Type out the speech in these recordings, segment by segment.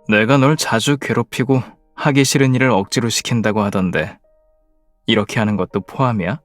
내가 널 자주 괴롭히고 하기 싫은 일을 억지로 시킨다고 하던데 이렇게 하는 것도 포함이야?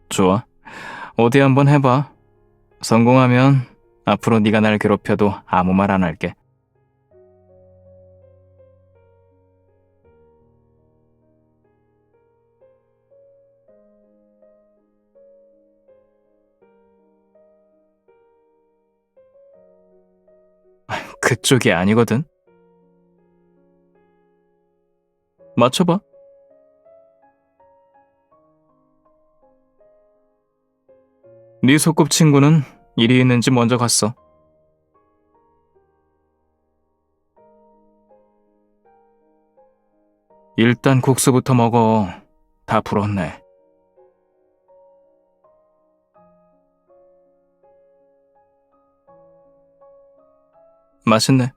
좋아. 어디 한번 해봐. 성공하면 앞으로 네가 날 괴롭혀도 아무 말 안 할게. 그쪽이 아니거든. 맞춰봐. 네 소꿉친구는 일이 있는지 먼저 갔어. 일단 국수부터 먹어. 다 불었네. 맛있네.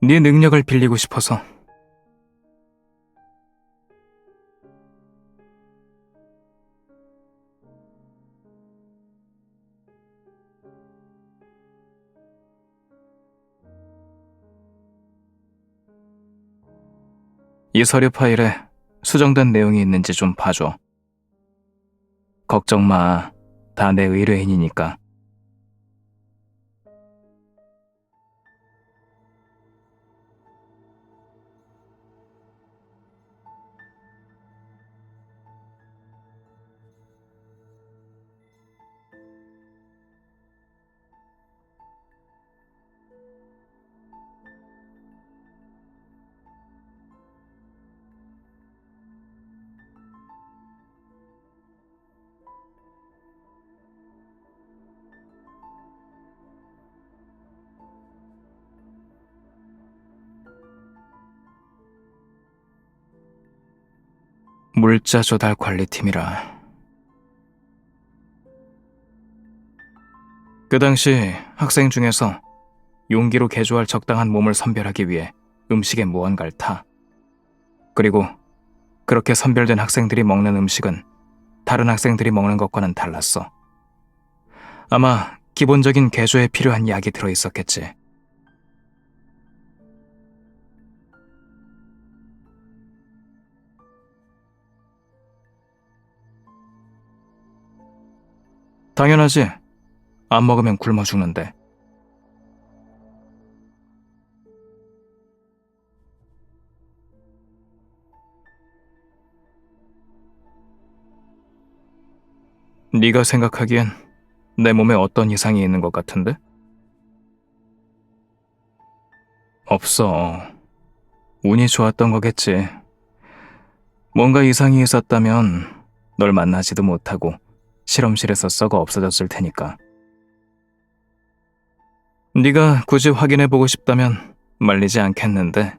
네 능력을 빌리고 싶어서. 이 서류 파일에 수정된 내용이 있는지 좀 봐줘. 걱정 마. 다 내 의뢰인이니까. 물자 조달 관리팀이라. 그 당시 학생 중에서 용기로 개조할 적당한 몸을 선별하기 위해 음식에 무언가를 타. 그리고 그렇게 선별된 학생들이 먹는 음식은 다른 학생들이 먹는 것과는 달랐어. 아마 기본적인 개조에 필요한 약이 들어있었겠지. 당연하지. 안 먹으면 굶어 죽는데. 네가 생각하기엔 내 몸에 어떤 이상이 있는 것 같은데? 없어. 운이 좋았던 거겠지. 뭔가 이상이 있었다면 널 만나지도 못하고 실험실에서 썩어 없어졌을 테니까. 네가 굳이 확인해보고 싶다면 말리지 않겠는데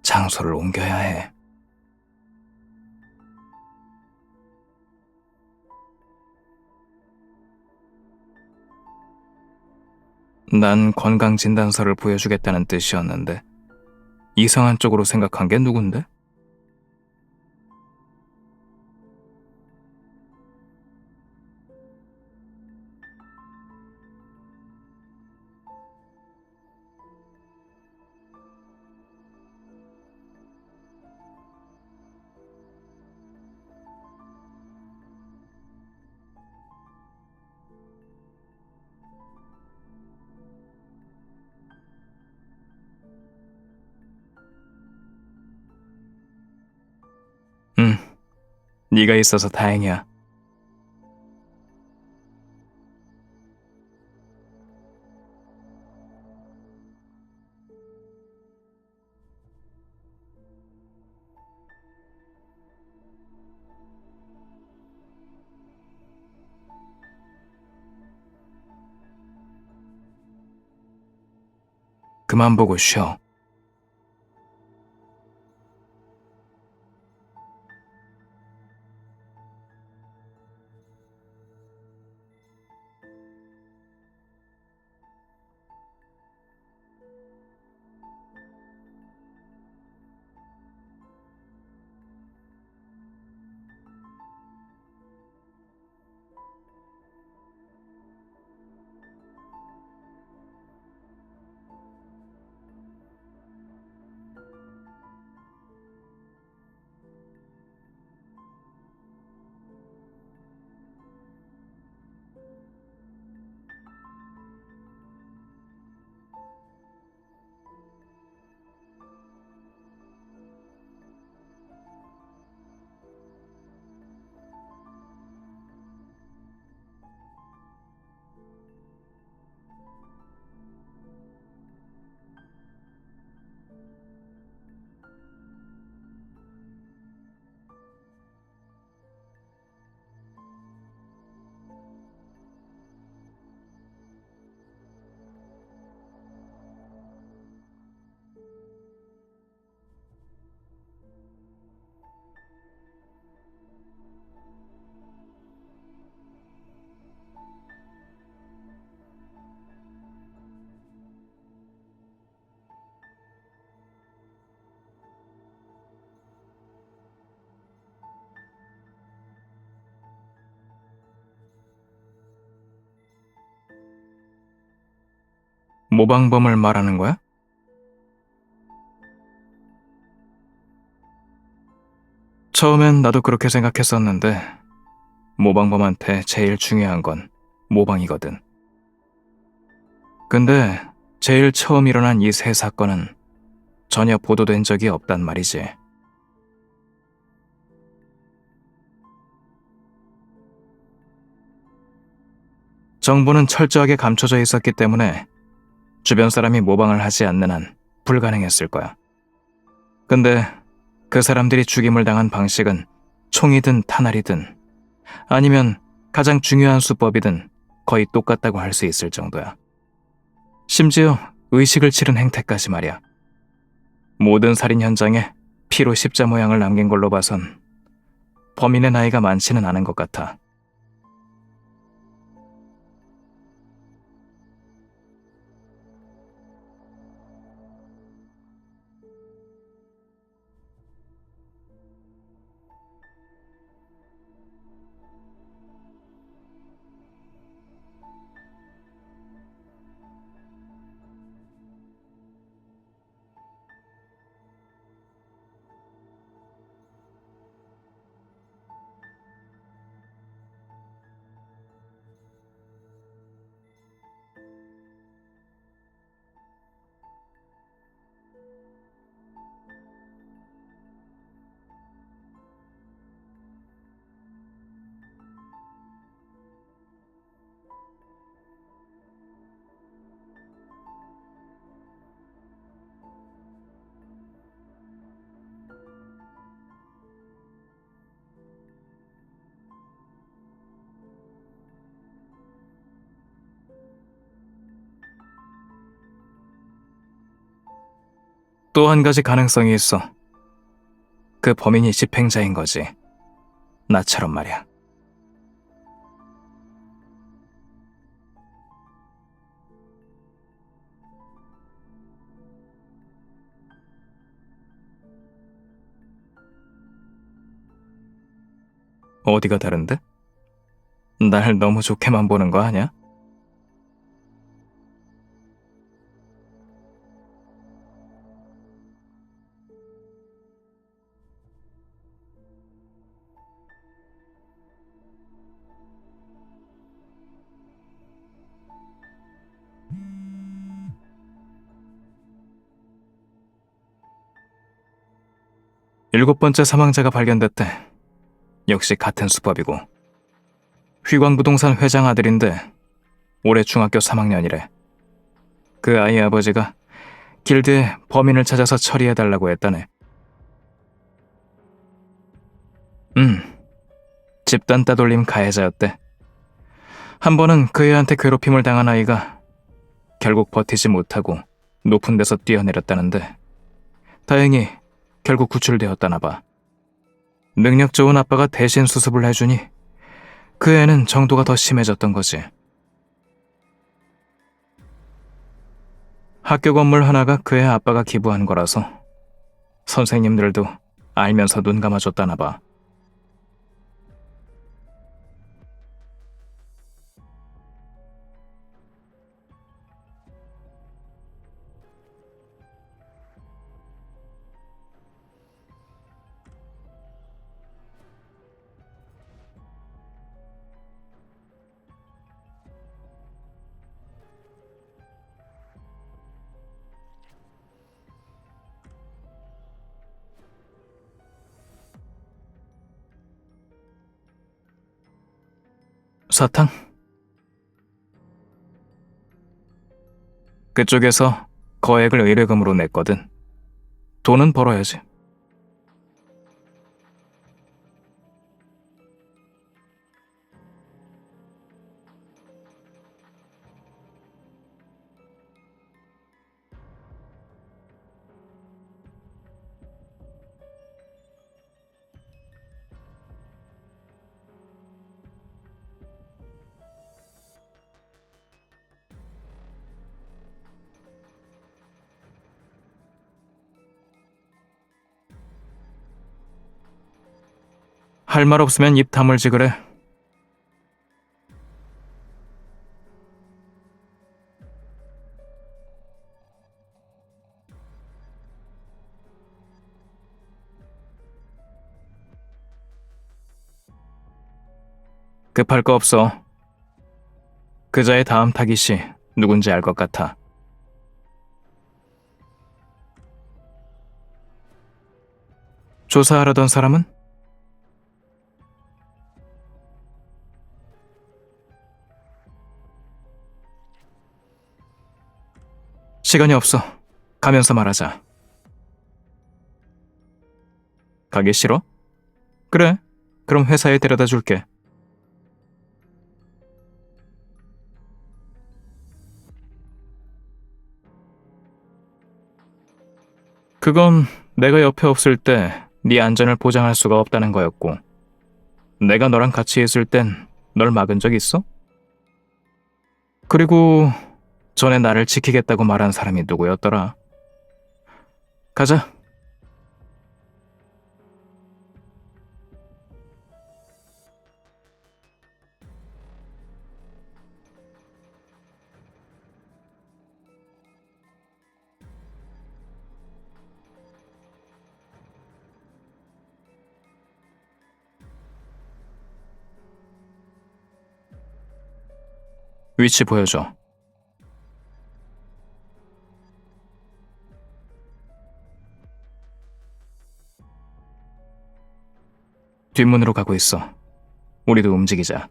장소를 옮겨야 해. 난 건강진단서를 보여주겠다는 뜻이었는데 이상한 쪽으로 생각한 게 누군데? 응, 네가 있어서 다행이야. 그만 보고 쉬어. 모방범을 말하는 거야? 처음엔 나도 그렇게 생각했었는데 모방범한테 제일 중요한 건 모방이거든. 근데 제일 처음 일어난 이 세 사건은 전혀 보도된 적이 없단 말이지. 정보는 철저하게 감춰져 있었기 때문에 주변 사람이 모방을 하지 않는 한 불가능했을 거야. 근데 그 사람들이 죽임을 당한 방식은 총이든 탄알이든 아니면 가장 중요한 수법이든 거의 똑같다고 할 수 있을 정도야. 심지어 의식을 치른 행태까지 말이야. 모든 살인 현장에 피로 십자 모양을 남긴 걸로 봐선 범인의 나이가 많지는 않은 것 같아. 또 한 가지 가능성이 있어. 그 범인이 집행자인 거지. 나처럼 말이야. 어디가 다른데? 날 너무 좋게만 보는 거 아니야? 일곱 번째 사망자가 발견됐대. 역시 같은 수법이고. 휘광부동산 회장 아들인데 올해 중학교 3학년이래. 그 아이 아버지가 길드에 범인을 찾아서 처리해달라고 했다네. 집단 따돌림 가해자였대. 한 번은 그 애한테 괴롭힘을 당한 아이가 결국 버티지 못하고 높은 데서 뛰어내렸다는데 다행히 결국 구출되었다나 봐. 능력 좋은 아빠가 대신 수습을 해주니 그 애는 정도가 더 심해졌던 거지. 학교 건물 하나가 그 애 아빠가 기부한 거라서 선생님들도 알면서 눈 감아줬다나 봐. 사탕? 그쪽에서 거액을 의뢰금으로 냈거든. 돈은 벌어야지. 할 말 없으면 입 다물지 그래. 급할 거 없어. 그자의 다음 타깃이 누군지 알 것 같아. 조사하려던 사람은? 시간이 없어. 가면서 말하자. 가기 싫어? 그래. 그럼 회사에 데려다 줄게. 그건 내가 옆에 없을 때 네 안전을 보장할 수가 없다는 거였고, 내가 너랑 같이 있을 땐 널 막은 적 있어? 그리고 전에 나를 지키겠다고 말한 사람이 누구였더라? 가자. 위치 보여줘. 뒷문으로 가고 있어. 우리도 움직이자.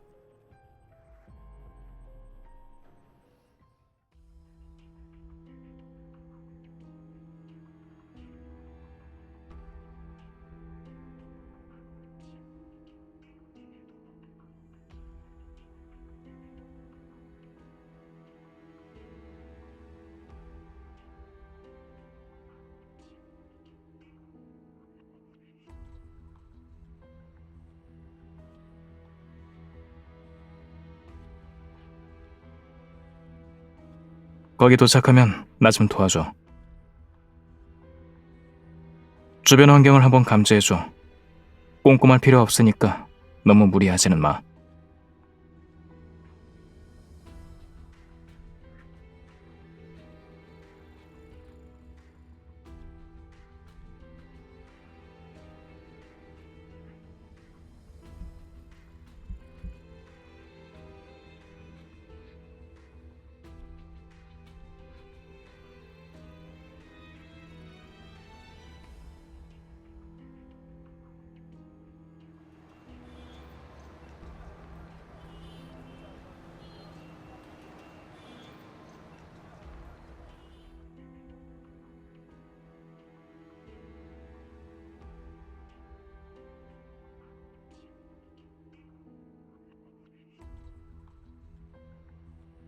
거기 도착하면 나 좀 도와줘. 주변 환경을 한번 감지해줘. 꼼꼼할 필요 없으니까 너무 무리하지는 마.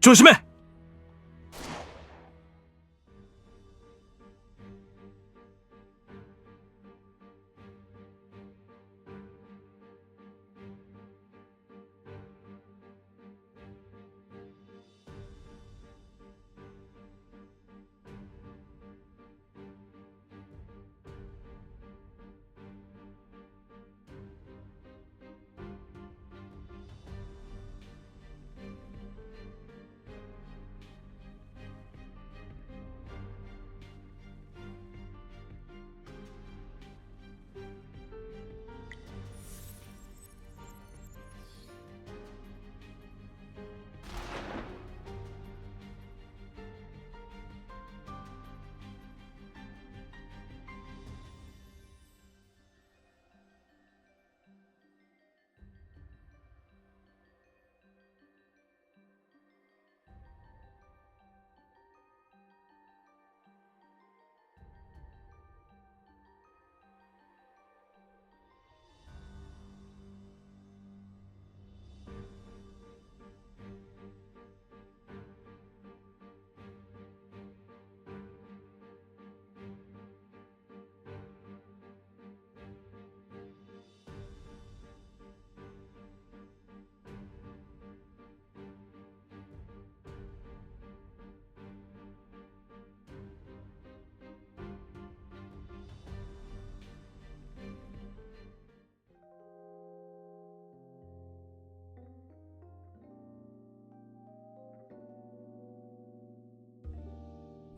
조심해!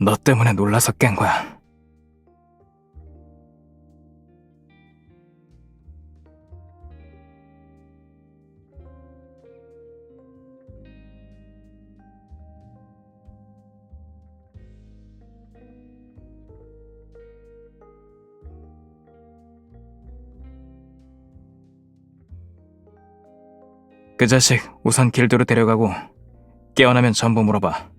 너 때문에 놀라서 깬 거야. 그 자식 우선 길도로 데려가고 깨어나면 전부 물어봐.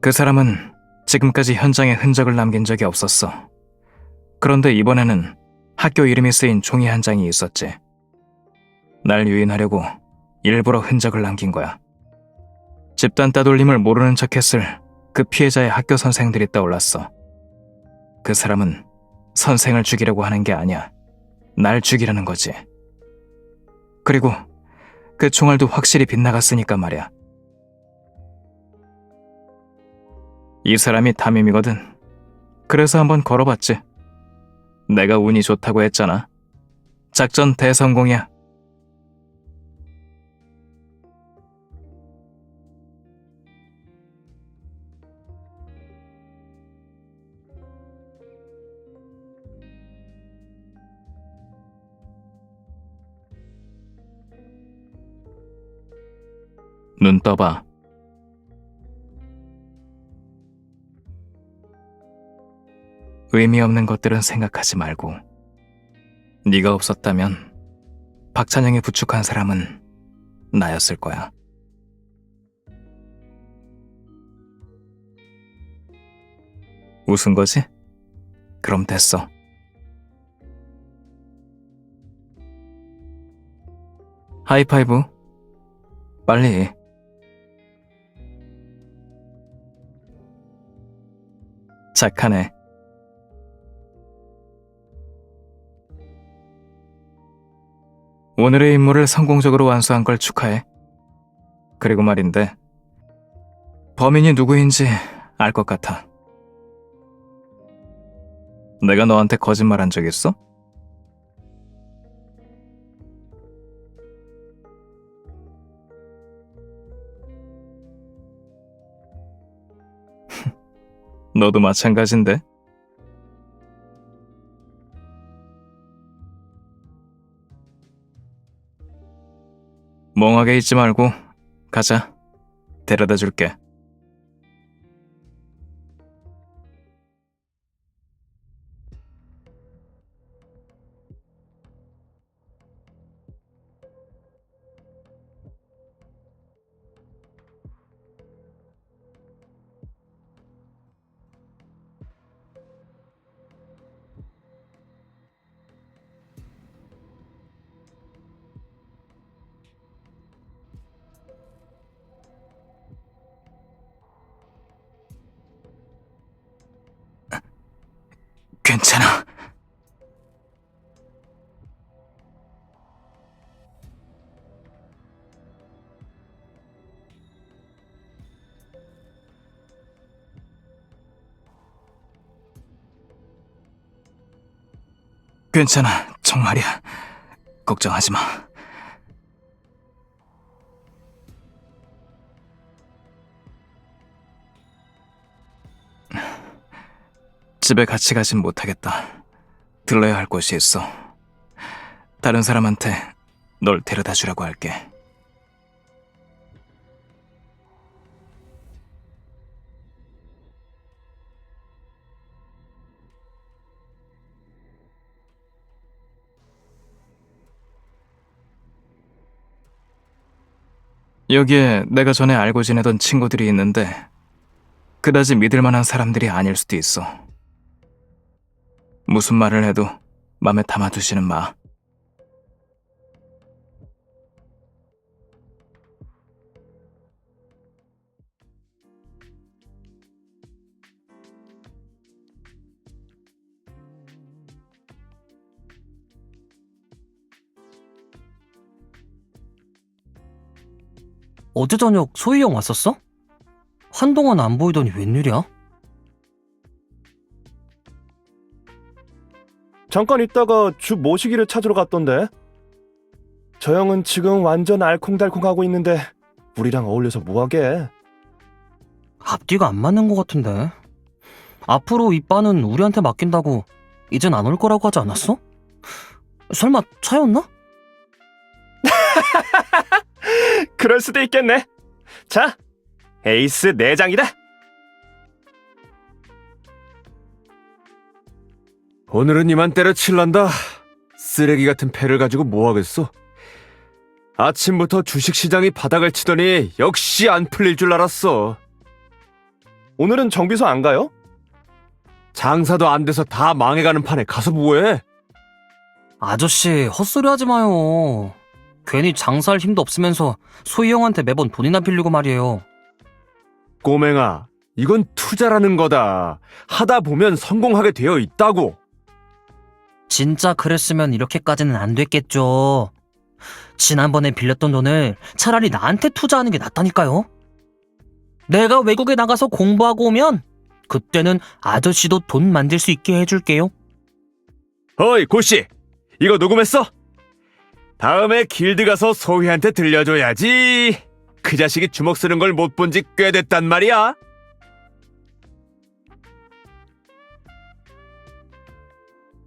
그 사람은 지금까지 현장에 흔적을 남긴 적이 없었어. 그런데 이번에는 학교 이름이 쓰인 종이 한 장이 있었지. 날 유인하려고 일부러 흔적을 남긴 거야. 집단 따돌림을 모르는 척했을 그 피해자의 학교 선생들이 떠올랐어. 그 사람은 선생을 죽이려고 하는 게 아니야. 날 죽이려는 거지. 그리고 그 총알도 확실히 빗나갔으니까 말이야. 이 사람이 담임이거든. 그래서 한번 걸어봤지. 내가 운이 좋다고 했잖아. 작전 대성공이야. 눈 떠봐. 의미 없는 것들은 생각하지 말고 네가 없었다면 박찬영이 부축한 사람은 나였을 거야. 웃은 거지? 그럼 됐어. 하이파이브. 빨리. 착하네. 오늘의 임무를 성공적으로 완수한 걸 축하해. 그리고 말인데, 범인이 누구인지 알 것 같아. 내가 너한테 거짓말한 적 있어? 너도 마찬가지인데? 멍하게 있지 말고 가자. 데려다 줄게. 괜찮아. 괜찮아. 정말이야. 걱정하지 마. 집에 같이 가진 못하겠다. 들러야 할 곳이 있어. 다른 사람한테 널 데려다 주라고 할게. 여기에 내가 전에 알고 지내던 친구들이 있는데 그다지 믿을 만한 사람들이 아닐 수도 있어. 무슨 말을 해도 맘에 담아두지는 마. 어제 저녁 소희 형 왔었어? 한동안 안 보이더니 웬일이야? 잠깐 있다가 주 모시기를 찾으러 갔던데. 저 형은 지금 완전 알콩달콩하고 있는데 우리랑 어울려서 뭐하게. 앞뒤가 안 맞는 것 같은데. 앞으로 이 바는 우리한테 맡긴다고 이젠 안 올 거라고 하지 않았어? 설마 차였나? 그럴 수도 있겠네. 자, 에이스 4장이다. 오늘은 이만 때려칠란다. 쓰레기 같은 패를 가지고 뭐하겠어. 아침부터 주식시장이 바닥을 치더니 역시 안 풀릴 줄 알았어. 오늘은 정비소 안 가요? 장사도 안 돼서 다 망해가는 판에 가서 뭐해? 아저씨, 헛소리 하지 마요. 괜히 장사할 힘도 없으면서 소희 형한테 매번 돈이나 빌리고 말이에요. 꼬맹아, 이건 투자라는 거다. 하다 보면 성공하게 되어 있다고. 진짜 그랬으면 이렇게까지는 안 됐겠죠. 지난번에 빌렸던 돈을 차라리 나한테 투자하는 게 낫다니까요. 내가 외국에 나가서 공부하고 오면 그때는 아저씨도 돈 만들 수 있게 해줄게요. 어이, 고씨. 이거 녹음했어? 다음에 길드 가서 소희한테 들려줘야지. 그 자식이 주먹 쓰는 걸 못 본 지 꽤 됐단 말이야.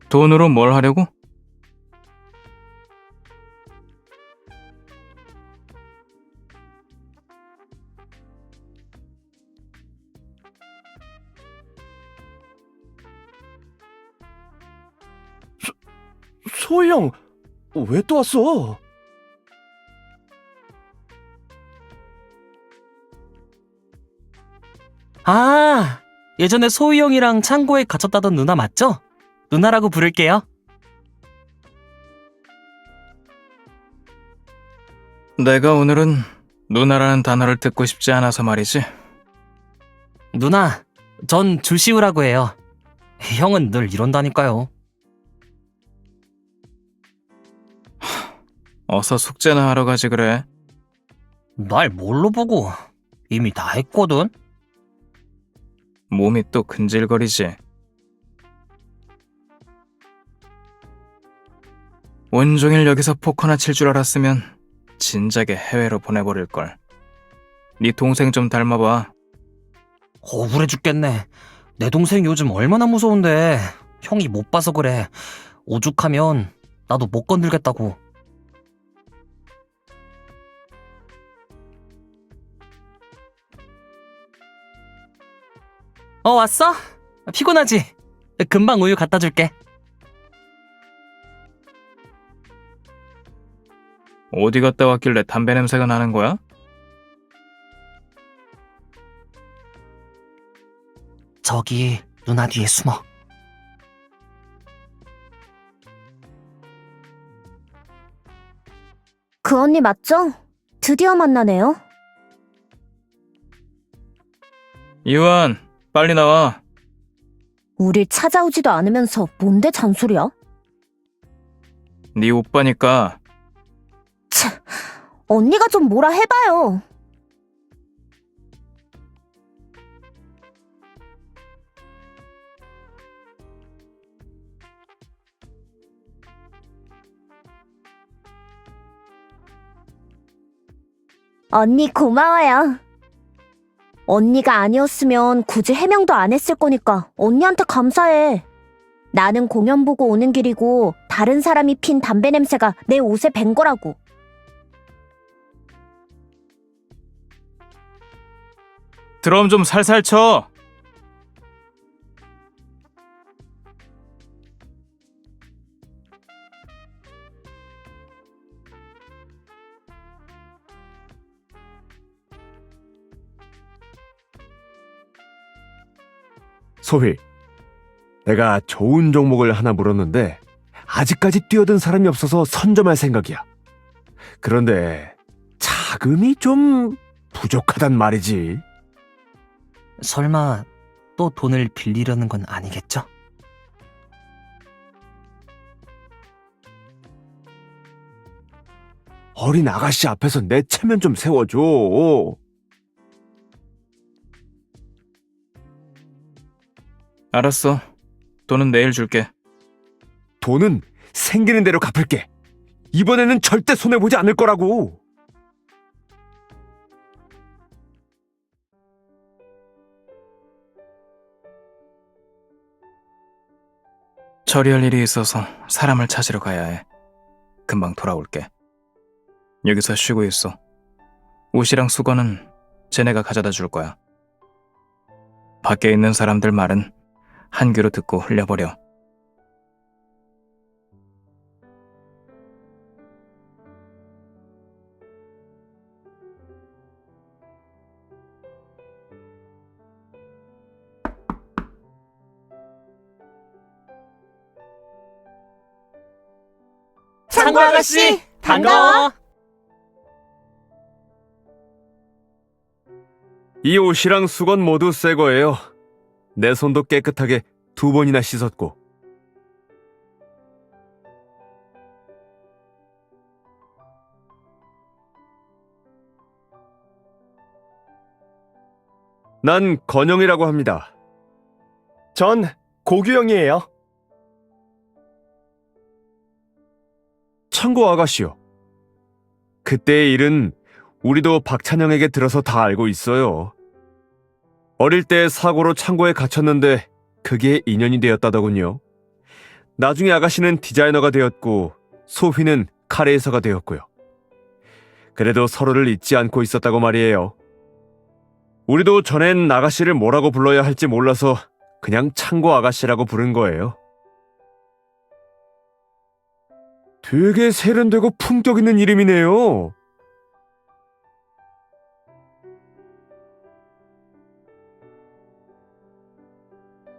돈으로 뭘 하려고? 소희 형, 왜 또 왔어? 아, 예전에 소희 형이랑 창고에 갇혔다던 누나 맞죠? 누나라고 부를게요. 내가 오늘은 누나라는 단어를 듣고 싶지 않아서 말이지. 누나, 전 주시우라고 해요. 형은 늘 이런다니까요. 어서 숙제나 하러 가지 그래. 날 뭘로 보고 이미 다 했거든. 몸이 또 근질거리지. 온종일 여기서 포커나 칠 줄 알았으면 진작에 해외로 보내버릴걸. 네 동생 좀 닮아봐. 억울해 죽겠네. 내 동생 요즘 얼마나 무서운데. 형이 못 봐서 그래. 오죽하면 나도 못 건들겠다고. 왔어? 피곤하지? 금방 우유 갖다 줄게. 어디 갔다 왔길래 담배 냄새가 나는 거야? 저기 누나 뒤에 숨어. 그 언니 맞죠? 드디어 만나네요. 이완, 빨리 나와. 우릴 찾아오지도 않으면서 뭔데 잔소리야? 네 오빠니까. 언니가 좀 뭐라 해봐요. 언니 고마워요. 언니가 아니었으면 굳이 해명도 안 했을 거니까 언니한테 감사해. 나는 공연 보고 오는 길이고 다른 사람이 핀 담배 냄새가 내 옷에 밴 거라고. 드럼 좀 살살 쳐. 소희, 내가 좋은 종목을 하나 물었는데 아직까지 뛰어든 사람이 없어서 선점할 생각이야. 그런데 자금이 좀 부족하단 말이지. 설마 또 돈을 빌리려는 건 아니겠죠? 어린 아가씨 앞에서 내 체면 좀 세워줘. 알았어. 돈은 내일 줄게. 돈은 생기는 대로 갚을게. 이번에는 절대 손해보지 않을 거라고. 처리할 일이 있어서 사람을 찾으러 가야 해. 금방 돌아올게. 여기서 쉬고 있어. 옷이랑 수건은 쟤네가 가져다 줄 거야. 밖에 있는 사람들 말은 한 귀로 듣고 흘려버려. 창구 아가씨, 반가워. 이 옷이랑 수건 모두 새 거예요. 내 손도 깨끗하게 2번이나 씻었고. 난 건영이라고 합니다. 전 고규영이에요. 창고 아가씨요. 그때의 일은 우리도 박찬영에게 들어서 다 알고 있어요. 어릴 때 사고로 창고에 갇혔는데 그게 인연이 되었다더군요. 나중에 아가씨는 디자이너가 되었고 소휘는 카레이서가 되었고요. 그래도 서로를 잊지 않고 있었다고 말이에요. 우리도 전엔 아가씨를 뭐라고 불러야 할지 몰라서 그냥 창고 아가씨라고 부른 거예요. 되게 세련되고 품격 있는 이름이네요.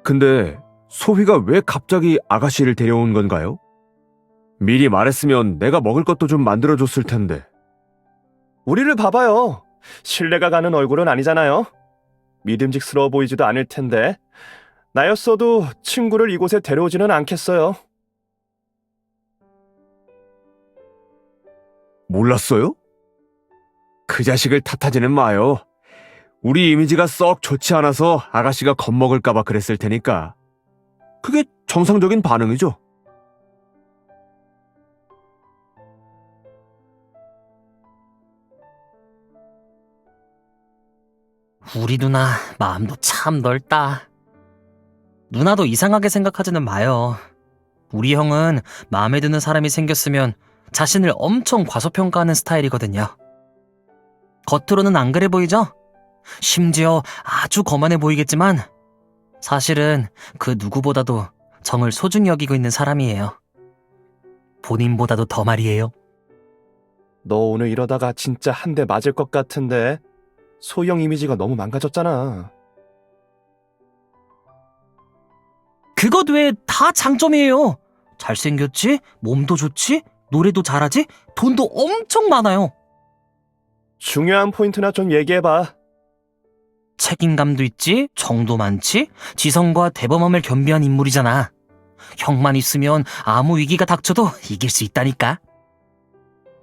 근데 소희가 왜 갑자기 아가씨를 데려온 건가요? 미리 말했으면 내가 먹을 것도 좀 만들어줬을 텐데. 우리를 봐봐요. 신뢰가 가는 얼굴은 아니잖아요. 믿음직스러워 보이지도 않을 텐데 나였어도 친구를 이곳에 데려오지는 않겠어요. 몰랐어요? 그 자식을 탓하지는 마요. 우리 이미지가 썩 좋지 않아서 아가씨가 겁먹을까봐 그랬을 테니까. 그게 정상적인 반응이죠. 우리 누나 마음도 참 넓다. 누나도 이상하게 생각하지는 마요. 우리 형은 마음에 드는 사람이 생겼으면 자신을 엄청 과소평가하는 스타일이거든요. 겉으로는 안 그래 보이죠? 심지어 아주 거만해 보이겠지만 사실은 그 누구보다도 정을 소중히 여기고 있는 사람이에요. 본인보다도 더 말이에요. 너 오늘 이러다가 진짜 한 대 맞을 것 같은데 소영 이미지가 너무 망가졌잖아. 그것 외에 다 장점이에요. 잘생겼지? 몸도 좋지? 노래도 잘하지? 돈도 엄청 많아요. 중요한 포인트나 좀 얘기해봐. 책임감도 있지? 정도 많지? 지성과 대범함을 겸비한 인물이잖아. 형만 있으면 아무 위기가 닥쳐도 이길 수 있다니까.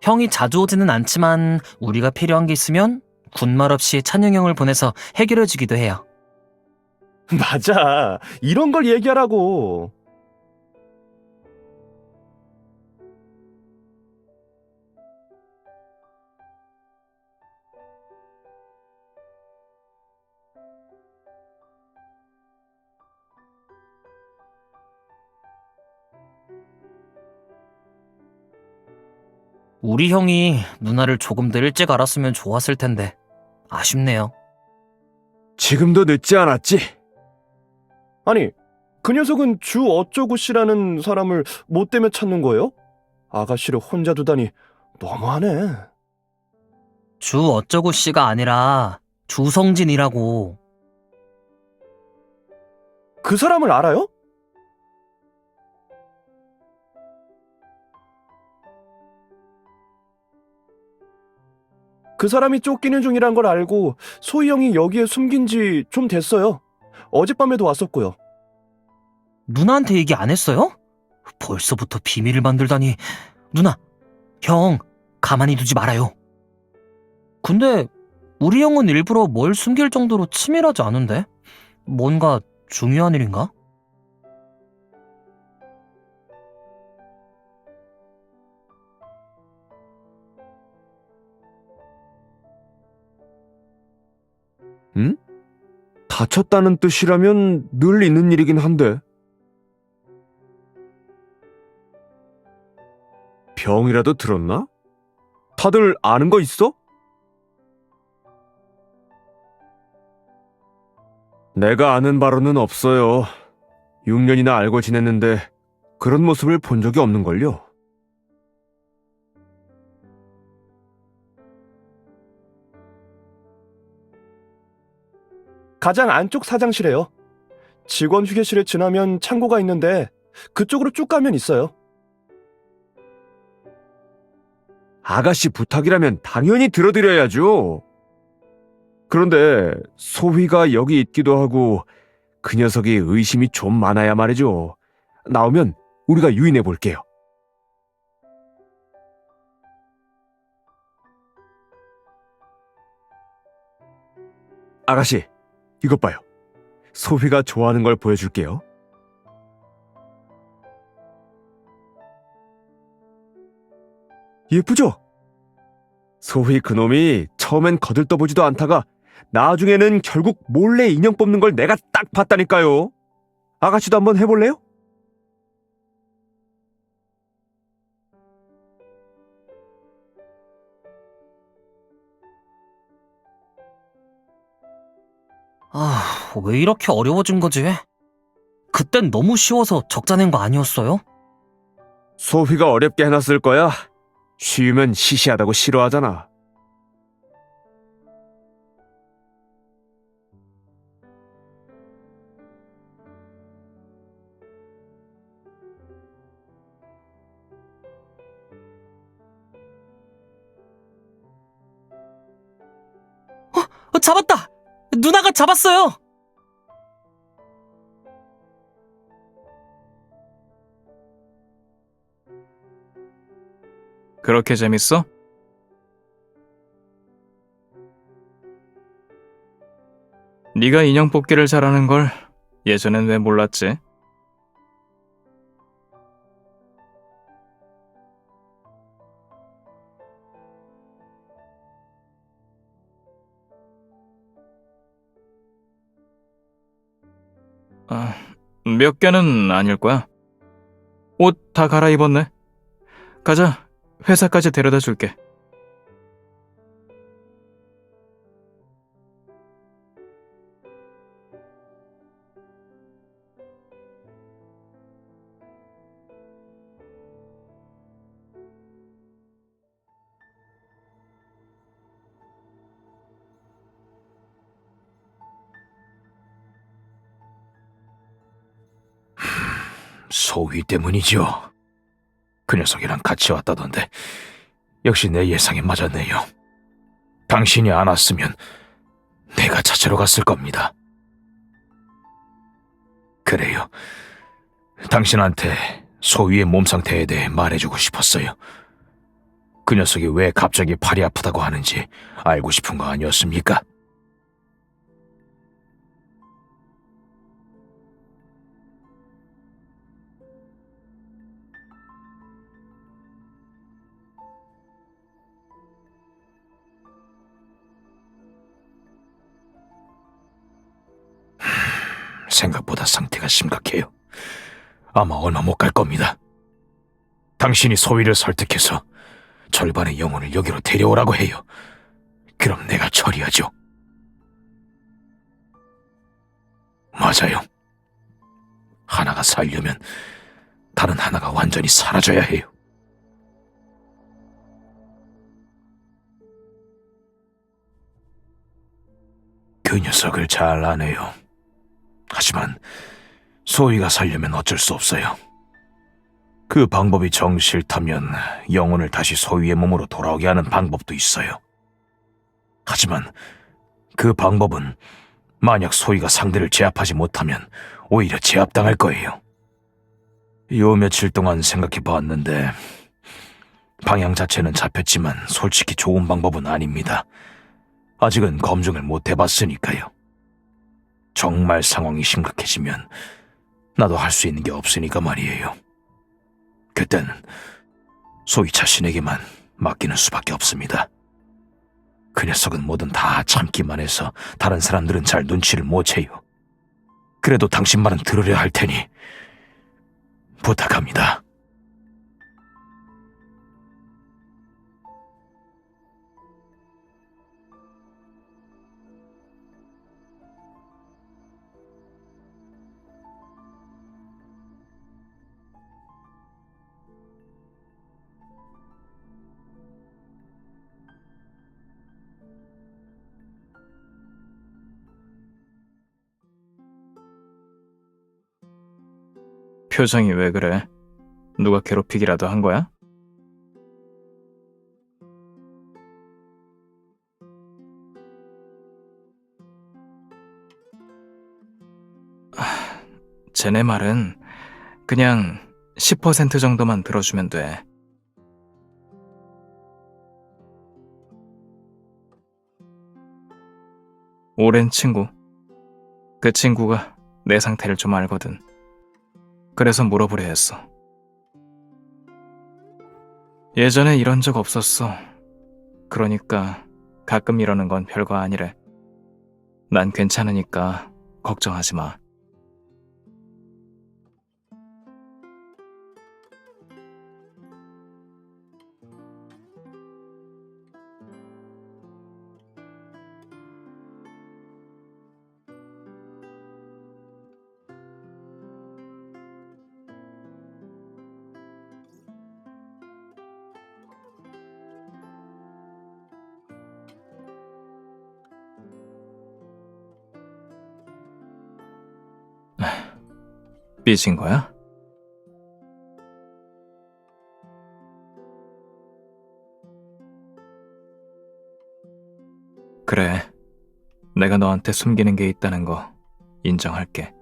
형이 자주 오지는 않지만 우리가 필요한 게 있으면 군말 없이 찬영 형을 보내서 해결해주기도 해요. 맞아. 이런 걸 얘기하라고. 우리 형이 누나를 조금 더 일찍 알았으면 좋았을 텐데 아쉽네요. 지금도 늦지 않았지? 아니, 그 녀석은 주 어쩌구 씨라는 사람을 뭐 때문에 찾는 거예요? 아가씨를 혼자 두다니 너무하네. 주 어쩌고 씨가 아니라 주성진이라고. 그 사람을 알아요? 그 사람이 쫓기는 중이란 걸 알고 소희 형이 여기에 숨긴 지 좀 됐어요. 어젯밤에도 왔었고요. 누나한테 얘기 안 했어요? 벌써부터 비밀을 만들다니. 누나, 형 가만히 두지 말아요. 근데 우리 형은 일부러 뭘 숨길 정도로 치밀하지 않은데? 뭔가 중요한 일인가? 응? 다쳤다는 뜻이라면 늘 있는 일이긴 한데. 병이라도 들었나? 다들 아는 거 있어? 내가 아는 바로는 없어요. 6년이나 알고 지냈는데 그런 모습을 본 적이 없는걸요. 가장 안쪽 사장실에요. 직원 휴게실을 지나면 창고가 있는데 그쪽으로 쭉 가면 있어요. 아가씨 부탁이라면 당연히 들어드려야죠. 그런데 소희가 여기 있기도 하고 그 녀석이 의심이 좀 많아야 말이죠. 나오면 우리가 유인해 볼게요. 아가씨, 이것 봐요. 소희가 좋아하는 걸 보여줄게요. 예쁘죠? 소희 그놈이 처음엔 거들떠보지도 않다가 나중에는 결국 몰래 인형 뽑는 걸 내가 딱 봤다니까요. 아가씨도 한번 해볼래요? 왜 이렇게 어려워진 거지? 그땐 너무 쉬워서 적자낸 거 아니었어요? 소희가 어렵게 해놨을 거야. 쉬우면 시시하다고 싫어하잖아. 잡았다! 누나가 잡았어요! 그렇게 재밌어? 네가 인형 뽑기를 잘하는 걸 예전엔 왜 몰랐지? 몇 개는 아닐 거야. 옷 다 갈아입었네. 가자. 회사까지 데려다 줄게. 소희 때문이죠. 그 녀석이랑 같이 왔다던데 역시 내 예상에 맞았네요. 당신이 안 왔으면 내가 찾으러 갔을 겁니다. 그래요. 당신한테 소희의 몸 상태에 대해 말해주고 싶었어요. 그 녀석이 왜 갑자기 팔이 아프다고 하는지 알고 싶은 거 아니었습니까? 생각보다 상태가 심각해요. 아마 얼마 못 갈 겁니다. 당신이 소희를 설득해서 절반의 영혼을 여기로 데려오라고 해요. 그럼 내가 처리하죠. 맞아요. 하나가 살려면 다른 하나가 완전히 사라져야 해요. 그 녀석을 잘 아네요. 하지만 소희가 살려면 어쩔 수 없어요. 그 방법이 정 싫다면 영혼을 다시 소희의 몸으로 돌아오게 하는 방법도 있어요. 하지만 그 방법은 만약 소희가 상대를 제압하지 못하면 오히려 제압당할 거예요. 요 며칠 동안 생각해 보았는데 방향 자체는 잡혔지만 솔직히 좋은 방법은 아닙니다. 아직은 검증을 못 해봤으니까요. 정말 상황이 심각해지면 나도 할 수 있는 게 없으니까 말이에요. 그땐 소희 자신에게만 맡기는 수밖에 없습니다. 그 녀석은 뭐든 다 참기만 해서 다른 사람들은 잘 눈치를 못 채요. 그래도 당신 말은 들으려 할 테니 부탁합니다. 표정이 왜 그래? 누가 괴롭히기라도 한 거야? 쟤네 말은 그냥 10% 정도만 들어주면 돼. 오랜 친구. 그 친구가 내 상태를 좀 알거든. 그래서 물어보려 했어. 예전에 이런 적 없었어. 그러니까 가끔 이러는 건 별거 아니래. 난 괜찮으니까 걱정하지 마. 삐진 거야? 그래. 내가 너한테 숨기는 게 있다는 거 인정할게.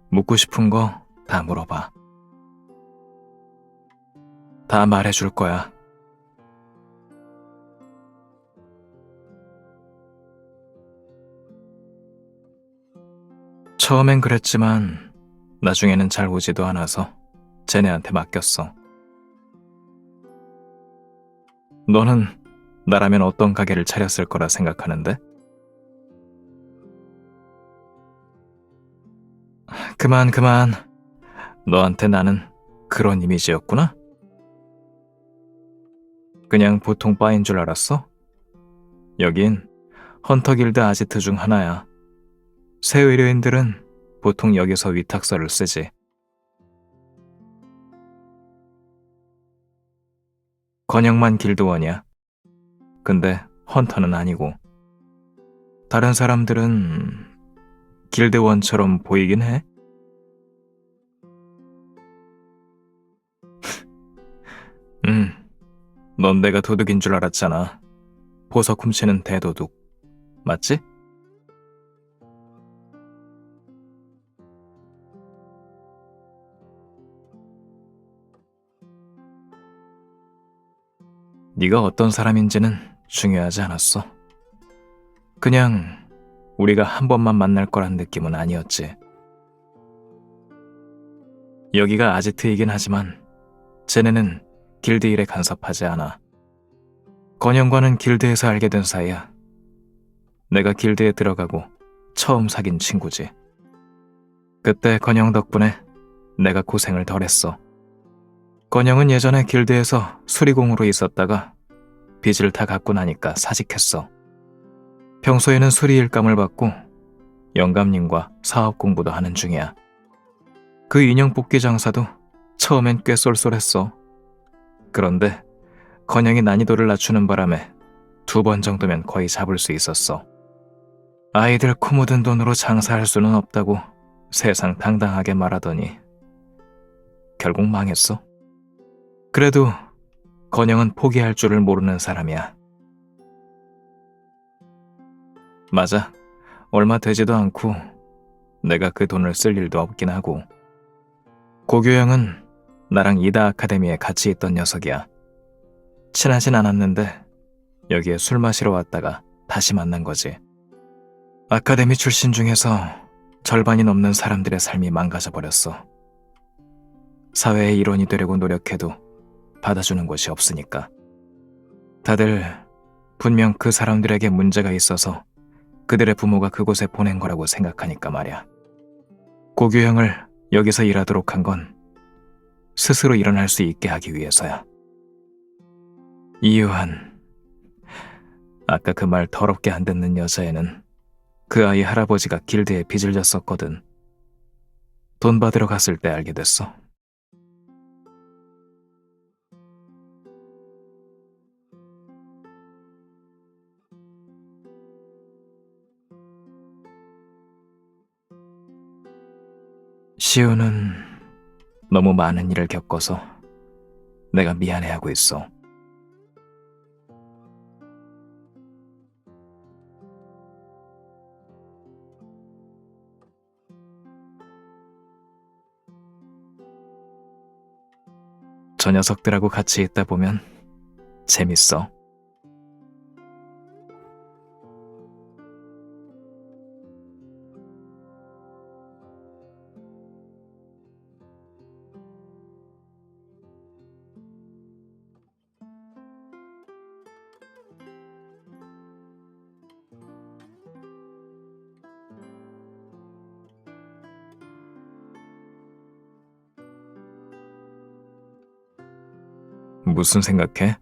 묻고 싶은 거 다 물어봐. 다 말해줄 거야. 처음엔 그랬지만 나중에는 잘 오지도 않아서 쟤네한테 맡겼어. 너는 나라면 어떤 가게를 차렸을 거라 생각하는데? 그만. 너한테 나는 그런 이미지였구나? 그냥 보통 바인 줄 알았어? 여긴 헌터 길드 아지트 중 하나야. 새 의뢰인들은 보통 여기서 위탁서를 쓰지. 건영만 길드원이야. 근데 헌터는 아니고. 다른 사람들은 길드원처럼 보이긴 해. 넌 내가 도둑인 줄 알았잖아. 보석 훔치는 대도둑. 맞지? 네가 어떤 사람인지는 중요하지 않았어. 그냥 우리가 한 번만 만날 거란 느낌은 아니었지. 여기가 아지트이긴 하지만 쟤네는 길드 일에 간섭하지 않아. 건영과는 길드에서 알게 된 사이야. 내가 길드에 들어가고 처음 사귄 친구지. 그때 건영 덕분에 내가 고생을 덜했어. 건영은 예전에 길드에서 수리공으로 있었다가 빚을 다 갚고 나니까 사직했어. 평소에는 수리 일감을 받고 영감님과 사업 공부도 하는 중이야. 그 인형 뽑기 장사도 처음엔 꽤 쏠쏠했어. 그런데 건영이 난이도를 낮추는 바람에 2번 정도면 거의 잡을 수 있었어. 아이들 코 묻은 돈으로 장사할 수는 없다고 세상 당당하게 말하더니 결국 망했어. 그래도 건영은 포기할 줄을 모르는 사람이야. 맞아. 얼마 되지도 않고 내가 그 돈을 쓸 일도 없긴 하고. 고교영은 나랑 이다 아카데미에 같이 있던 녀석이야. 친하진 않았는데 여기에 술 마시러 왔다가 다시 만난 거지. 아카데미 출신 중에서 절반이 넘는 사람들의 삶이 망가져 버렸어. 사회의 일원이 되려고 노력해도 받아주는 곳이 없으니까. 다들 분명 그 사람들에게 문제가 있어서 그들의 부모가 그곳에 보낸 거라고 생각하니까 말이야. 고규형을 여기서 일하도록 한 건 스스로 일어날 수 있게 하기 위해서야. 이유한, 아까 그 말 더럽게 안 듣는 여자애는 그 아이 할아버지가 길드에 빚을 졌었거든. 돈 받으러 갔을 때 알게 됐어. 시우는 너무 많은 일을 겪어서 내가 미안해하고 있어. 저 녀석들하고 같이 있다 보면 재밌어. 무슨 생각해?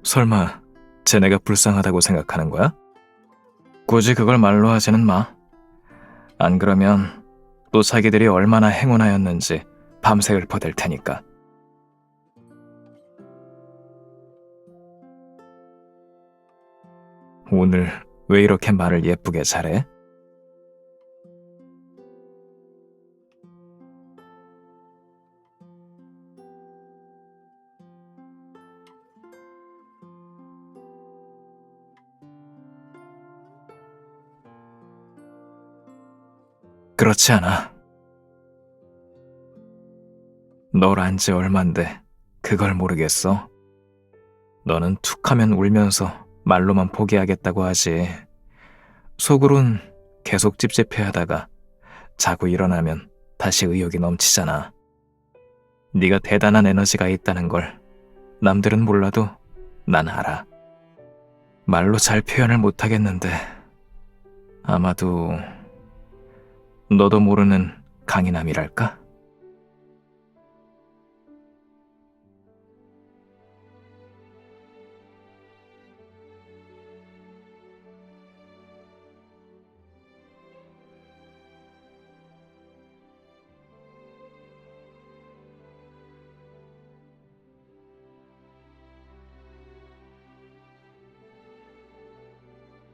설마 쟤네가 불쌍하다고 생각하는 거야? 굳이 그걸 말로 하지는 마. 안 그러면 또 자기들이 얼마나 행운하였는지 밤새 읊어댈 테니까. 오늘 왜 이렇게 말을 예쁘게 잘해? 그렇지 않아. 널 안 지 얼만데 그걸 모르겠어? 너는 툭하면 울면서 말로만 포기하겠다고 하지. 속으론 계속 찝찝해하다가 자고 일어나면 다시 의욕이 넘치잖아. 네가 대단한 에너지가 있다는 걸 남들은 몰라도 난 알아. 말로 잘 표현을 못하겠는데 아마도 너도 모르는 강인함이랄까?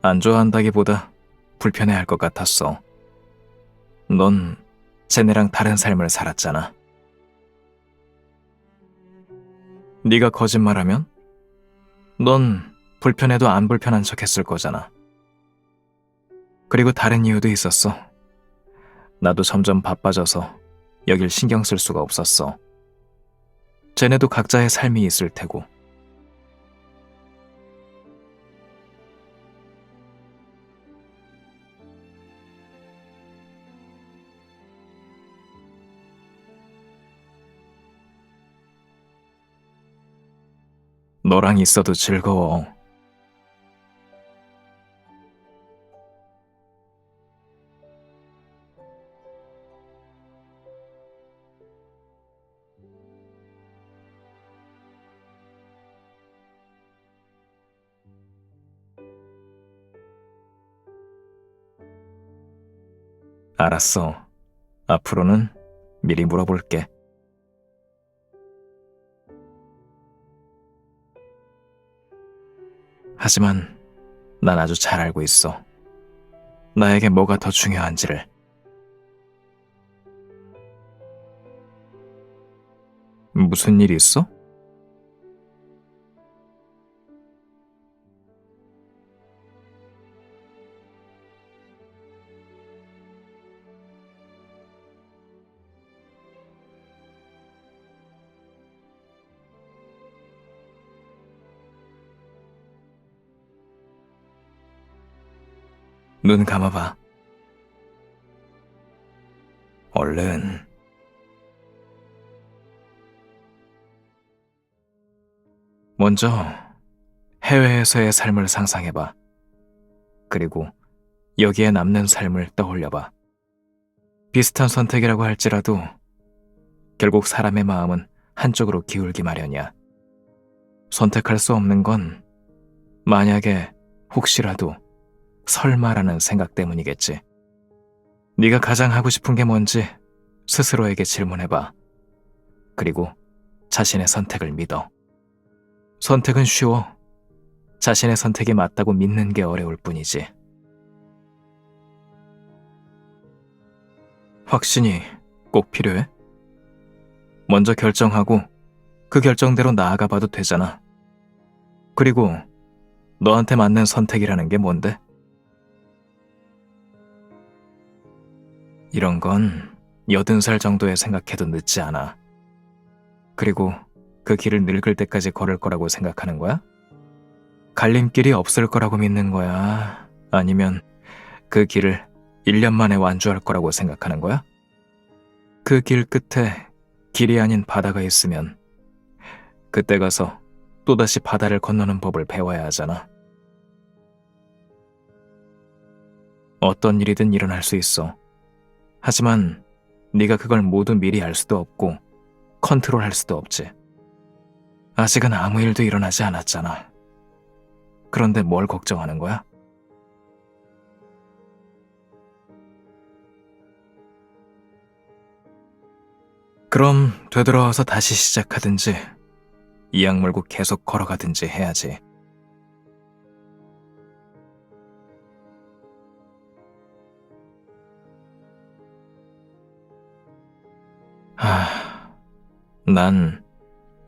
안 좋아한다기보다 불편해할 것 같았어. 넌 쟤네랑 다른 삶을 살았잖아. 네가 거짓말하면 넌 불편해도 안 불편한 척 했을 거잖아. 그리고 다른 이유도 있었어. 나도 점점 바빠져서 여길 신경 쓸 수가 없었어. 쟤네도 각자의 삶이 있을 테고. 너랑 있어도 즐거워. 알았어. 앞으로는 미리 물어볼게. 하지만 난 아주 잘 알고 있어. 나에게 뭐가 더 중요한지를. 무슨 일 있어? 눈 감아봐. 얼른. 먼저 해외에서의 삶을 상상해봐. 그리고 여기에 남는 삶을 떠올려봐. 비슷한 선택이라고 할지라도 결국 사람의 마음은 한쪽으로 기울기 마련이야. 선택할 수 없는 건 만약에 혹시라도 설마라는 생각 때문이겠지. 네가 가장 하고 싶은 게 뭔지 스스로에게 질문해봐. 그리고 자신의 선택을 믿어. 선택은 쉬워. 자신의 선택이 맞다고 믿는 게 어려울 뿐이지. 확신이 꼭 필요해? 먼저 결정하고 그 결정대로 나아가 봐도 되잖아. 그리고 너한테 맞는 선택이라는 게 뭔데? 이런 건 80살 정도에 생각해도 늦지 않아. 그리고 그 길을 늙을 때까지 걸을 거라고 생각하는 거야? 갈림길이 없을 거라고 믿는 거야? 아니면 그 길을 1년 만에 완주할 거라고 생각하는 거야? 그 길 끝에 길이 아닌 바다가 있으면 그때 가서 또다시 바다를 건너는 법을 배워야 하잖아. 어떤 일이든 일어날 수 있어. 하지만 네가 그걸 모두 미리 알 수도 없고 컨트롤할 수도 없지. 아직은 아무 일도 일어나지 않았잖아. 그런데 뭘 걱정하는 거야? 그럼 되돌아와서 다시 시작하든지 이악 물고 계속 걸어가든지 해야지. 난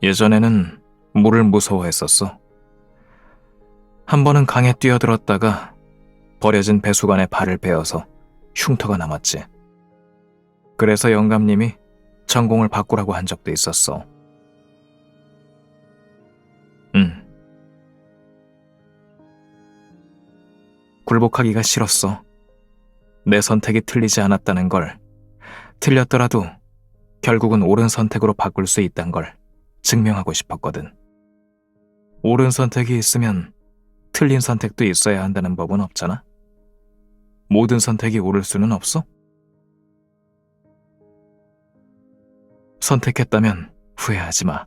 예전에는 물을 무서워했었어. 한 번은 강에 뛰어들었다가 버려진 배수관에 발을 베어서 흉터가 남았지. 그래서 영감님이 전공을 바꾸라고 한 적도 있었어. 굴복하기가 싫었어. 내 선택이 틀리지 않았다는 걸, 틀렸더라도 결국은 옳은 선택으로 바꿀 수 있다는 걸 증명하고 싶었거든. 옳은 선택이 있으면 틀린 선택도 있어야 한다는 법은 없잖아. 모든 선택이 옳을 수는 없어. 선택했다면 후회하지 마.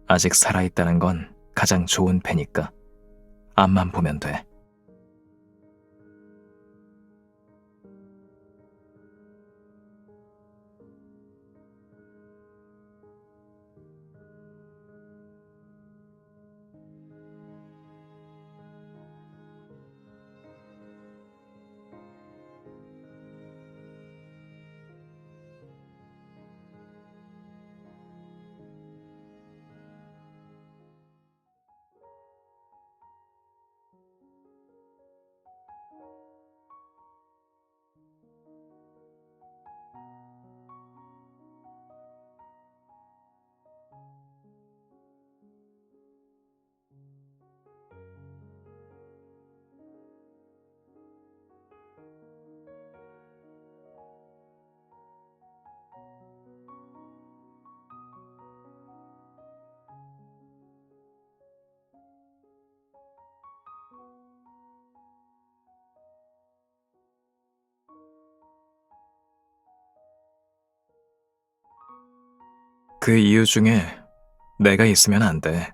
아직 살아있다는 건 가장 좋은 패니까 앞만 보면 돼. 그 이유 중에 내가 있으면 안 돼.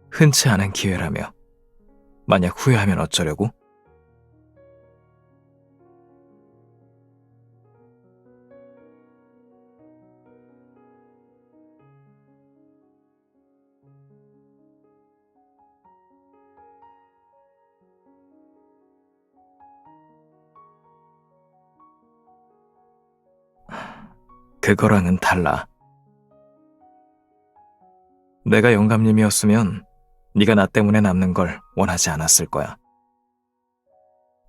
흔치 않은 기회라며. 만약 후회하면 어쩌려고? 그거랑은 달라. 내가 영감님이었으면 네가 나 때문에 남는 걸 원하지 않았을 거야.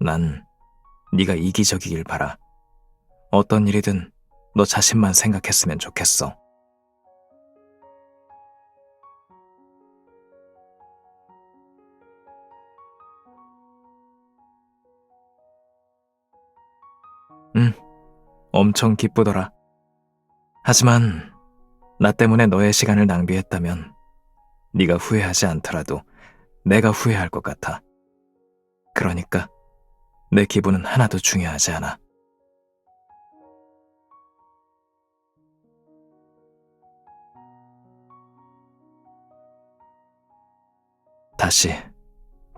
난 네가 이기적이길 바라. 어떤 일이든 너 자신만 생각했으면 좋겠어. 엄청 기쁘더라. 하지만 나 때문에 너의 시간을 낭비했다면 네가 후회하지 않더라도 내가 후회할 것 같아. 그러니까 내 기분은 하나도 중요하지 않아. 다시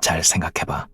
잘 생각해봐.